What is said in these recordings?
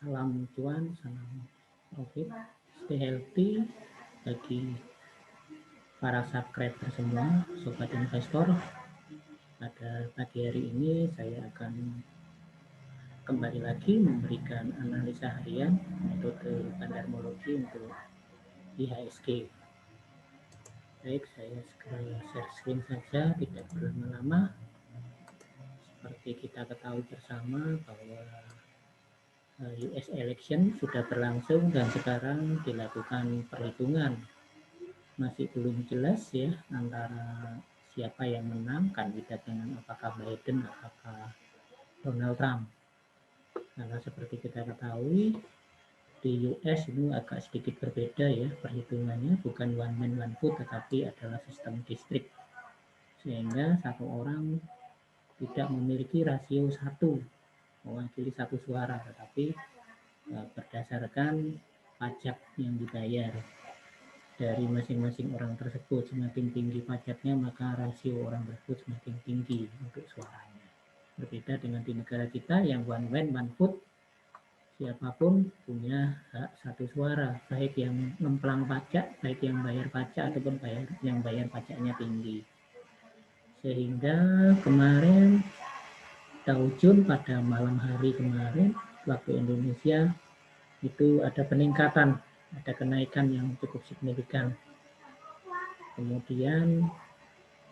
Salam cuan, salam profit, stay healthy bagi para subscriber semua, sobat investor. Pada pagi hari ini saya akan kembali lagi memberikan analisa harian metode bandarmologi untuk IHSG. Baik, saya segera share screen saja, tidak berlama-lama. Seperti kita ketahui bersama bahwa US election sudah berlangsung dan sekarang dilakukan perhitungan. Masih belum jelas ya antara siapa yang menang, kandidatnya apakah Biden, apakah Donald Trump. Karena seperti kita ketahui di US ini agak sedikit berbeda ya perhitungannya, bukan one man one vote tetapi adalah sistem distrik, sehingga satu orang tidak memiliki rasio satu mewakili satu suara, tetapi berdasarkan pajak yang dibayar dari masing-masing orang tersebut. Semakin tinggi pajaknya maka rasio orang tersebut semakin tinggi untuk suaranya. Berbeda dengan di negara kita yang one man one vote, siapapun punya hak satu suara, baik yang ngemplang pajak, baik yang bayar pajak ataupun yang bayar pajaknya tinggi. Sehingga kemarin Dow Jones pada malam hari kemarin waktu Indonesia itu ada peningkatan, ada kenaikan yang cukup signifikan. Kemudian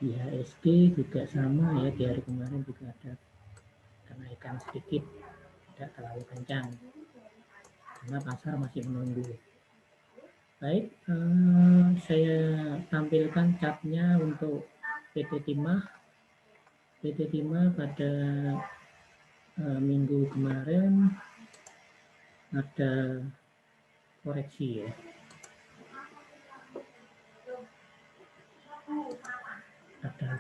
IHSG juga sama ya, di hari kemarin juga ada kenaikan sedikit, tidak terlalu kencang karena pasar masih menunggu. Baik, saya tampilkan chartnya untuk PT Timah. PT Timah pada minggu kemarin ada koreksi ya. Ada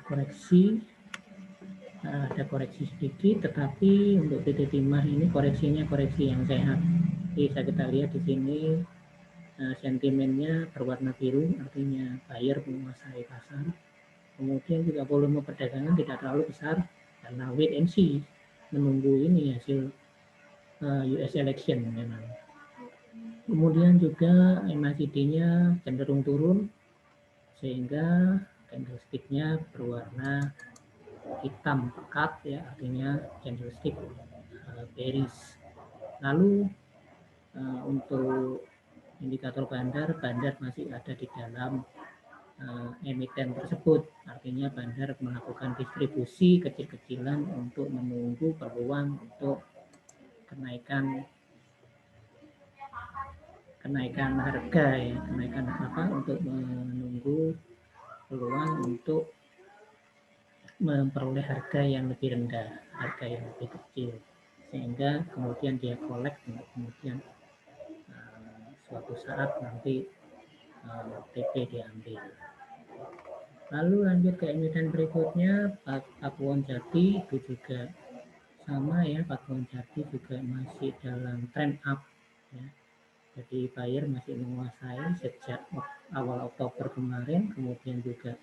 koreksi sedikit, tetapi untuk PT Timah ini koreksinya koreksi yang sehat. Bisa kita lihat di sini sentimennya berwarna biru, artinya buyer menguasai pasar. Kemudian juga volume perdagangan tidak terlalu besar karena wait and see, menunggu ini hasil US election memang. Kemudian juga MACD-nya cenderung turun sehingga candlestick-nya berwarna hitam pekat ya, artinya candlestick bearish. Lalu untuk indikator bandar masih ada di dalam emiten tersebut, artinya bandar melakukan distribusi kecil-kecilan untuk menunggu peluang untuk kenaikan harga ya, untuk menunggu peluang untuk memperoleh harga yang lebih rendah, harga yang lebih kecil, sehingga kemudian dia collect, kemudian suatu saat nanti TP diambil. Lalu lanjut ke emiten berikutnya, Pakuwon Jati itu juga sama ya, Pakuwon Jati juga masih dalam trend up ya. Jadi buyer masih menguasai sejak awal Oktober kemarin, kemudian juga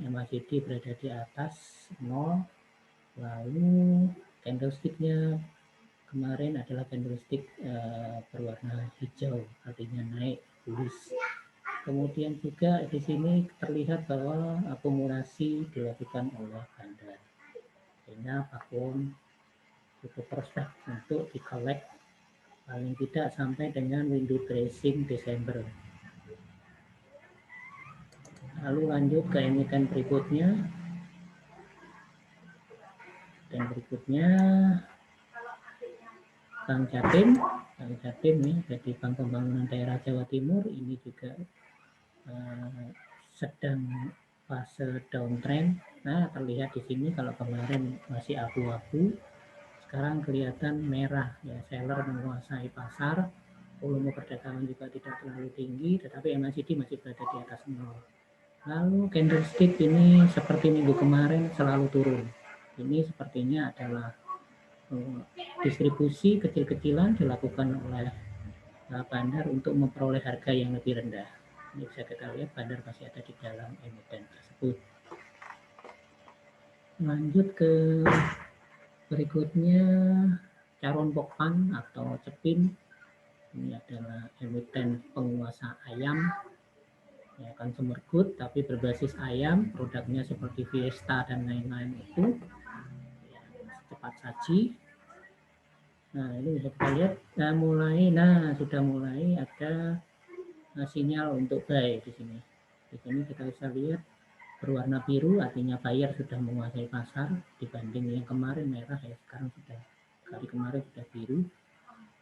MACD berada di atas 0. Lalu candlestick-nya kemarin adalah candlestick berwarna hijau, artinya naik bullish. Kemudian juga di sini terlihat bahwa akumulasi dilakukan oleh bandar, sehingga Pakuwon cukup prospek untuk di-collect paling tidak sampai dengan window dressing Desember. Lalu lanjut ke emiten berikutnya. Dan berikutnya Bank Jatim ya, jadi Bank Pembangunan Daerah Jawa Timur ini juga sedang fase downtrend. Nah, terlihat di sini kalau kemarin masih abu-abu, sekarang kelihatan merah ya, seller menguasai pasar. Volume perdagangan juga tidak terlalu tinggi, tetapi MACD masih berada di atas 0. Lalu candlestick ini seperti minggu kemarin selalu turun. Ini sepertinya adalah distribusi kecil-kecilan dilakukan oleh bandar untuk memperoleh harga yang lebih rendah. Ini bisa kita lihat bandar masih ada di dalam emiten tersebut. Lanjut ke berikutnya, Charon Pokphand atau Cepin. Ini adalah emiten penguasa ayam, ya, consumer good tapi berbasis ayam, produknya seperti Fiesta dan lain-lain itu, ya, cepat saji. Nah, ini bisa kita lihat, sudah mulai ada sinyal untuk buy di sini. Di sini kita bisa lihat berwarna biru, artinya buyer sudah menguasai pasar dibanding yang kemarin merah, ya sekarang sudah, kali kemarin sudah biru.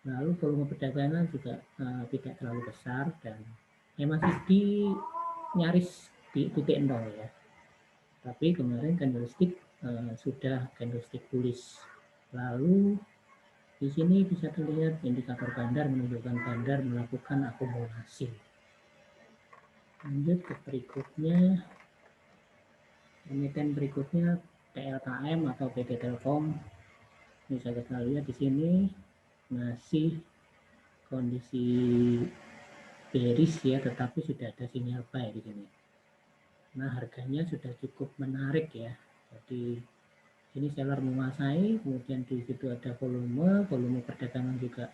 Lalu volume perdagangan juga tidak terlalu besar dan masih nyaris di titik nol ya. Tapi kemarin candlestick sudah candlestick bullish. Lalu di sini bisa terlihat indikator bandar menunjukkan bandar melakukan akumulasi. Lanjut ke berikutnya, emiten berikutnya TLKM atau PT Telkom. Bisa kita lihat di sini masih kondisi bearish ya, tetapi sudah ada sinyal buy di sini. Nah, harganya sudah cukup menarik ya. Jadi ini seller menguasai, kemudian di situ ada volume perdagangan juga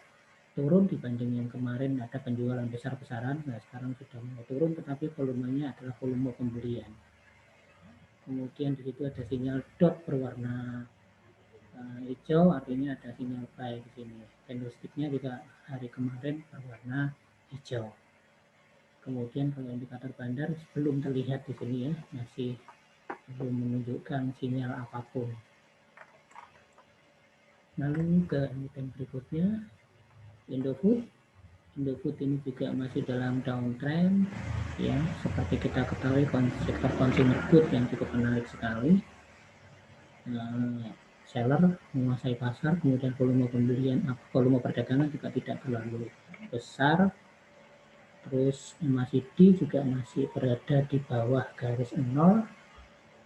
turun dibanding yang kemarin ada penjualan besar-besaran. Nah, sekarang sudah mulai turun, tetapi volumenya adalah volume pembelian. Kemudian di situ ada sinyal dot berwarna hijau, artinya ada sinyal buy di sini. Candlesticknya juga hari kemarin berwarna hijau. Kemudian kalau indikator bandar belum terlihat di sini ya, masih belum menunjukkan sinyal apapun. Lalu ke emiten berikutnya, Indofood. Indofood ini juga masih dalam downtrend ya, seperti kita ketahui sektor consumer good yang cukup menarik sekali. Seller menguasai pasar, kemudian volume perdagangan juga tidak terlalu besar. Terus MACD juga masih berada di bawah garis 0.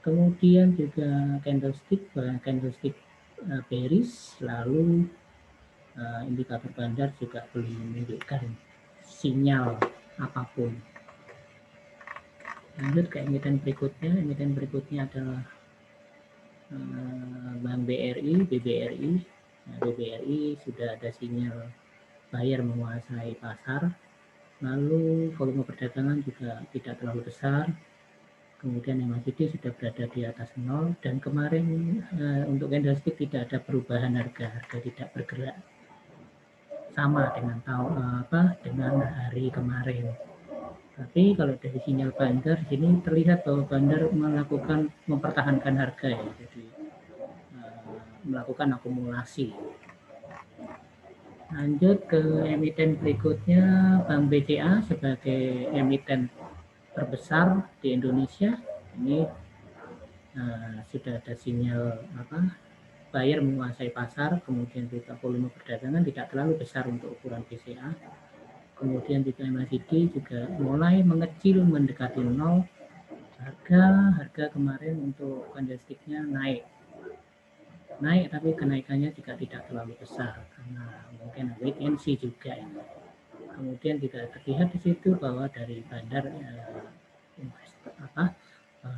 Kemudian juga candlestick bearish, lalu indikator bandar juga belum menunjukkan sinyal apapun. Lanjut ke emiten berikutnya adalah Bank BRI, BBRI. Nah, BBRI sudah ada sinyal buyer menguasai pasar. Lalu volume perdagangan juga tidak terlalu besar. Kemudian MACD sudah berada di atas 0 dan kemarin untuk candlestick tidak ada perubahan harga tidak bergerak sama dengan hari kemarin. Tapi kalau dari sinyal bandar sini terlihat bahwa bandar mempertahankan harga ya, jadi melakukan akumulasi. Lanjut ke emiten berikutnya, Bank BCA sebagai emiten terbesar di Indonesia. Ini sudah ada sinyal buyer menguasai pasar, kemudian juga volume perdagangan tidak terlalu besar untuk ukuran BCA. Kemudian juga MACD juga mulai mengecil mendekati 0. Harga kemarin untuk candlesticknya naik, tapi kenaikannya juga tidak terlalu besar karena mungkin wait and see juga ini. Kemudian juga terlihat di situ bahwa dari bandar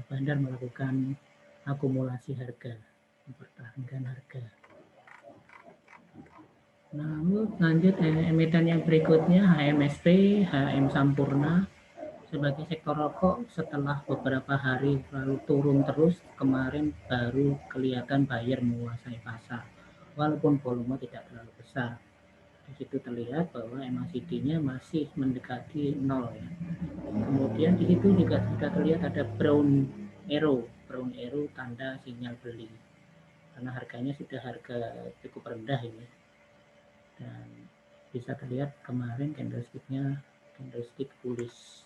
bandar melakukan akumulasi harga, mempertahankan harga. Lalu lanjut emiten yang berikutnya HMSP, HM Sampurna. Sebagai sektor rokok setelah beberapa hari lalu turun terus, kemarin baru kelihatan buyer menguasai pasar walaupun volume tidak terlalu besar. Di situ terlihat bahwa MACD-nya masih mendekati 0 ya. Kemudian di situ juga sudah terlihat ada brown arrow tanda sinyal beli karena harganya sudah harga cukup rendah ini. Dan bisa terlihat kemarin candlestick bullish.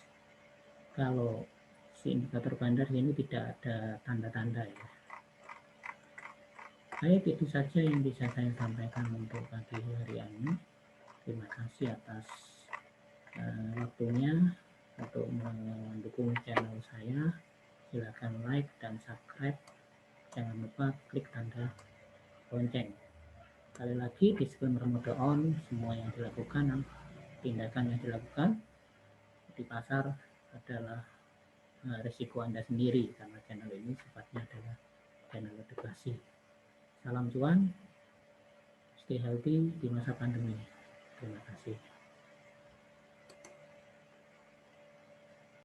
Kalau si indikator bandar ini tidak ada tanda-tanda ya. Baik, itu saja yang bisa saya sampaikan untuk pagi hari ini. Terima kasih atas waktunya untuk mendukung channel saya. Silakan like dan subscribe. Jangan lupa klik tanda lonceng. Sekali lagi, disclaimer mode on, semua yang dilakukan, tindakan yang dilakukan di pasar adalah risiko Anda sendiri karena channel ini sifatnya adalah channel edukasi. Salam cuan, stay healthy di masa pandemi. Terima kasih.